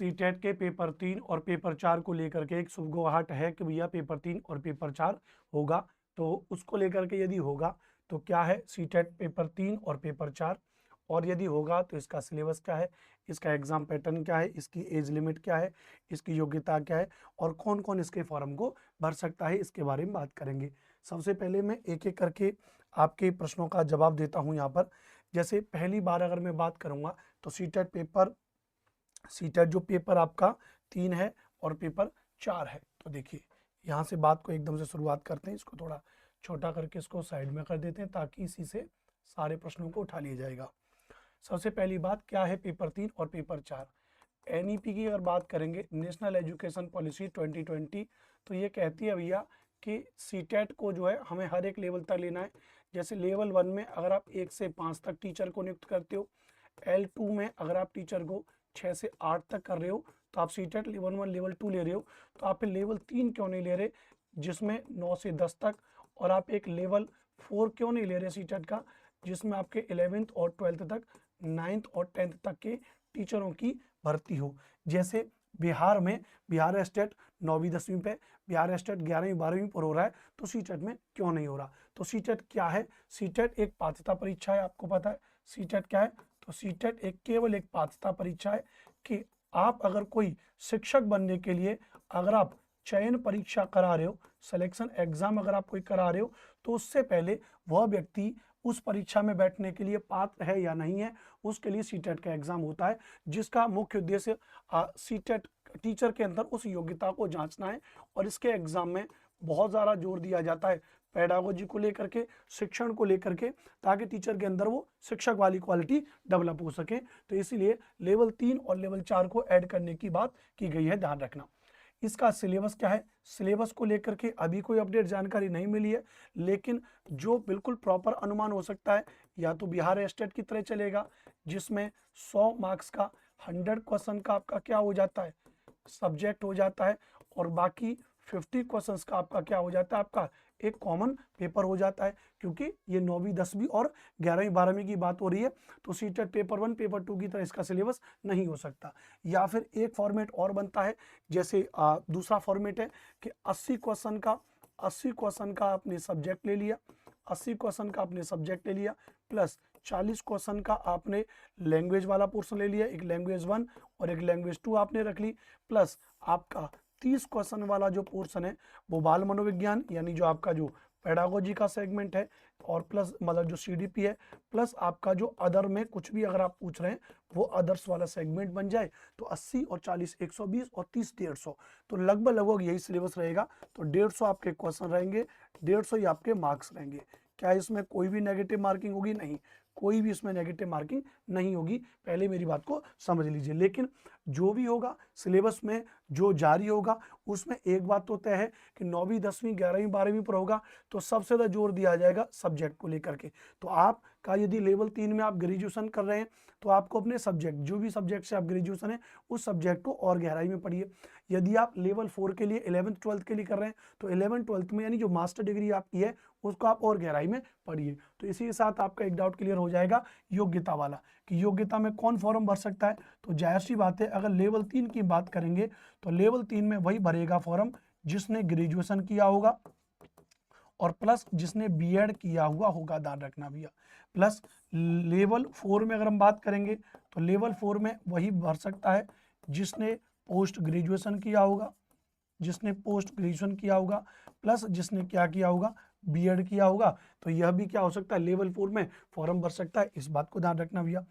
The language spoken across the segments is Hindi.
सीटेट के पेपर 3 और पेपर 4 को लेकर के एक सुगबुगाहट है कि भैया पेपर 3 और पेपर 4 होगा, तो उसको लेकर के यदि होगा तो क्या है सीटेट पेपर 3 और पेपर 4, और यदि होगा तो इसका सिलेबस क्या है, इसका एग्जाम पैटर्न क्या है, इसकी एज लिमिट क्या है, इसकी योग्यता क्या है और कौन कौन इसके फॉर्म को भर सकता है, इसके बारे में बात करेंगे। सबसे पहले मैं एक एक करके आपके प्रश्नों का जवाब देता हूं यहाँ पर। जैसे पहली बार अगर मैं बात करूंगा तो सीटेट जो पेपर आपका 3 है और पेपर 4 है, तो देखिए यहाँ से बात को एकदम से शुरुआत करते हैं, इसको थोड़ा छोटा करके इसको साइड में कर देते हैं ताकि इसी से सारे प्रश्नों को उठा लिया जाएगा। सबसे पहली बात क्या है पेपर 3 और पेपर 4। एनईपी की अगर बात करेंगे, नेशनल एजुकेशन पॉलिसी 2020, तो ये कहती है भैया कि सीटेट को जो है हमें हर एक लेवल तक लेना है। जैसे लेवल 1 में अगर आप 1 से 5 तक टीचर को नियुक्त करते हो, L2 में अगर आप टीचर को 6 से 8 तक कर रहे हो तो आप सीटेट लेवल 1 लेवल 2 ले रहे हो, तो आप फिर लेवल 3 क्यों नहीं ले रहे जिसमें 9 से 10 तक, और आप एक लेवल 4 क्यों नहीं ले रहे सीटेट का जिसमें आपके 11th और 12th तक, 9th और 10th तक के टीचरों की भर्ती हो। जैसे बिहार में बिहार स्टेट 9वीं 10वीं पे, बिहार स्टेट 11वीं 12वीं पर हो रहा है, तो सीटेट में क्यों नहीं हो रहा। तो सीटेट क्या है, सीटेट एक पात्रता परीक्षा है, आपको पता है सीटेट क्या है। तो सीटेट केवल एक पात्रता परीक्षा है कि आप अगर कोई शिक्षक बनने के लिए अगर आप चयन परीक्षा करा रहे हो, सिलेक्शन एग्जाम अगर आप कोई करा रहे हो, तो उससे पहले वह व्यक्ति उस परीक्षा में बैठने के लिए पात्र है या नहीं है, उसके लिए सीटेट का एग्जाम होता है, जिसका मुख्य उद्देश्य सीटेट टीचर के अंदर उस योग्यता को जांचना है। और इसके एग्जाम में बहुत ज़्यादा जोर दिया जाता है पेडागोजी को लेकर के, शिक्षण को लेकर के, ताकि टीचर के अंदर वो शिक्षक वाली क्वालिटी डेवलप हो सके। तो इसीलिए लेवल 3 और लेवल 4 को ऐड करने की बात की गई है, ध्यान रखना। इसका सिलेबस क्या है, सिलेबस को लेकर के अभी कोई अपडेट जानकारी नहीं मिली है, लेकिन जो बिल्कुल प्रॉपर अनुमान हो सकता है, या तो बिहार स्टेट की तरह चलेगा जिसमें 100 मार्क्स का 100 क्वेश्चन का आपका क्या हो जाता है, सब्जेक्ट हो जाता है, और बाकी 50 क्वेश्चंस का आपका क्या हो जाता है, आपका एक कॉमन पेपर हो जाता है। क्योंकि ये 9वीं 10वीं और 11वीं 12वीं की बात हो रही है, तो सीटेट पेपर 1 पेपर 2 की तरह इसका सिलेबस नहीं हो सकता। या फिर एक फॉर्मेट और बनता है, जैसे दूसरा फॉर्मेट है कि 80 क्वेश्चन का आपने सब्जेक्ट ले लिया, 80 क्वेश्चन का आपने सब्जेक्ट ले लिया, प्लस 40 क्वेश्चन का आपने लैंग्वेज वाला पोर्शन ले लिया, एक लैंग्वेज 1 और एक लैंग्वेज 2 आपने रख ली, प्लस आपका 30 क्वेश्चन वाला जो पोर्शन है वो बाल मनोविज्ञान यानी जो आपका जो पेडागोजी का सेगमेंट है, और प्लस मतलब जो सीडीपी है, प्लस आपका जो अदर में कुछ भी अगर आप पूछ रहे हैं वो अदर्स वाला सेगमेंट बन जाए, तो 80 और 40 120 और 30 150, तो लगभग यही सिलेबस रहेगा। तो 150 आपके क्वेश्चन रहेंगे, 150 ही आपके मार्क्स रहेंगे। क्या इसमें कोई भी नेगेटिव मार्किंग होगी? नहीं, कोई भी इसमें नेगेटिव मार्किंग नहीं होगी, पहले मेरी बात को समझ लीजिए। लेकिन जो भी होगा सिलेबस में जो जारी होगा उसमें एक बात तो तय है कि 9वीं 10वीं 11वीं 12वीं पर होगा तो सबसे ज़्यादा जोर दिया जाएगा सब्जेक्ट को लेकर के। तो आपका यदि लेवल 3 में आप ग्रेजुएशन कर रहे हैं तो आपको अपने सब्जेक्ट, जो भी सब्जेक्ट से आप ग्रेजुएशन है उस सब्जेक्ट को और गहराई में पढ़िए। यदि आप लेवल 4 के लिए 11th 12th के लिए कर रहे हैं तो 11th 12th में यानी जो मास्टर डिग्री आपकी है उसको आप और गहराई में पढ़िए। तो इसी के साथ आपका एक डाउट क्लियर हो जाएगा योग्यता वाला, कि योग्यता में कौन फॉर्म भर सकता है। तो जाहिर सी बात है अगर लेवल 3 की बात करेंगे तो लेवल 3 में वही भरेगा फॉर्म जिसने ग्रेजुएशन किया होगा और प्लस जिसने बीएड किया हुआ होगा, ध्यान रखना भैया। प्लस लेवल 4 में अगर हम बात करेंगे तो लेवल 4 में वही भर सकता है जिसने पोस्ट ग्रेजुएशन किया होगा, प्लस जिसने क्या किया होगा, बीएड किया होगा। तो यह भी क्या हो सकता है, लेवल 4 में फॉर्म भर सकता है, इस बात को ध्यान रखना भैया।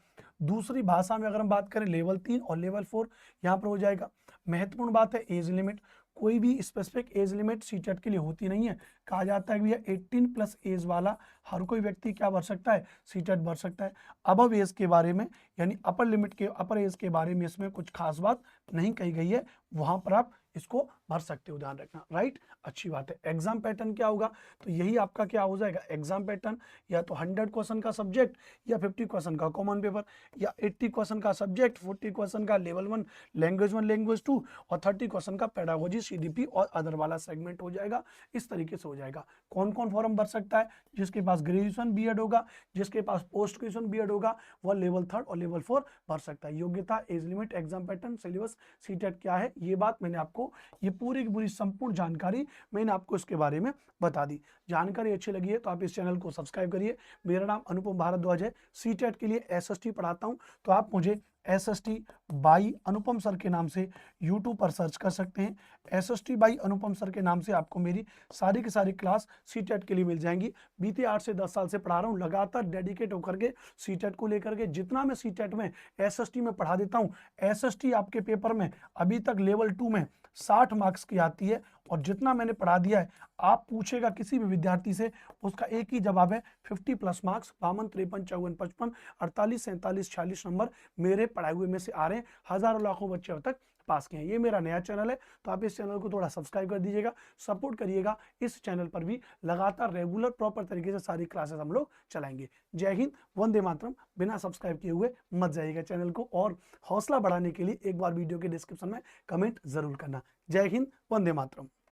दूसरी भाषा में अगर हम बात करें लेवल 3 और लेवल 4 यहाँ पर हो जाएगा। महत्वपूर्ण बात है एज लिमिट, कोई भी स्पेसिफिक एज लिमिट सीटेट के लिए होती नहीं है। कहा जाता है कि भैया 18 प्लस एज वाला हर कोई व्यक्ति क्या भर सकता है, सीटेट भर सकता है। अबव एज के बारे में यानी अपर लिमिट के, अपर एज के बारे में इसमें कुछ खास बात नहीं कही गई है, वहां पर आप इसको भर सकते हो, ध्यान रखना, राइट। अच्छी बात है। एग्जाम पैटर्न क्या होगा, तो यही आपका क्या हो जाएगा एग्जाम पैटर्न, या तो 100 क्वेश्चन का सब्जेक्ट, या 50 क्वेश्चन का कॉमन पेपर, या 80 क्वेश्चन का सब्जेक्ट, 40 क्वेश्चन का लेवल 1 लैंग्वेज 2, और 30 क्वेश्चन का पेडागोजी CDP और अदर वाला सेगमेंट हो जाएगा। इस तरीके से हो जाएगा। कौन कौन फॉर्म भर सकता है, जिसके पास ग्रेजुएशन बीएड होगा, जिसके पास पोस्ट ग्रेजुएशन बीएड होगा, वह लेवल 3 और लेवल 4 भर सकता है। योग्यता, age limit, exam pattern, syllabus, CTET क्या है, ये बात मैंने आपको, ये पूरी की पूरी संपूर्ण जानकारी मैंने आपको इसके बारे में बता दी। जानकारी अच्छी लगी है तो आप इस चैनल को सब्सक्राइब करिए। मेरा नाम अनुपम भारद्वाज है। सीटेट के लिए SST पढ़ाता हूं, तो आप मुझे SST बाई अनुपम सर के नाम से YouTube पर सर्च कर सकते हैं। SST बाई अनुपम सर के नाम से आपको मेरी सारी की सारी क्लास सीटेट के लिए मिल जाएंगी। बीते 8 से 10 साल से पढ़ा रहा हूँ, लगातार डेडिकेट होकर के सीटेट को लेकर के। जितना मैं सीटेट में SST में पढ़ा देता हूँ, SST आपके पेपर में अभी तक लेवल 2 में 60 मार्क्स की आती है, और जितना मैंने पढ़ा दिया है, आप पूछेगा किसी भी विद्यार्थी से, उसका एक ही जवाब है 50+ मार्क्स। 52, 53, 54, 55, 48, 47, 46 नंबर मेरे पढ़ाए हुए में से आ रहे हैं। हजारों लाखों बच्चे अब तक पास किए हैं। ये मेरा नया चैनल है, तो आप इस चैनल को थोड़ा सब्सक्राइब कर दीजिएगा, सपोर्ट करिएगा। इस चैनल पर भी लगातार रेगुलर प्रॉपर तरीके से सारी क्लासेस हम लोग चलाएंगे। जय हिंद, वंदे मातरम। बिना सब्सक्राइब किए हुए मत जाइएगा चैनल को, और हौसला बढ़ाने के लिए एक बार वीडियो के डिस्क्रिप्शन में कमेंट जरूर करना। जय हिंद, वंदे मातरम।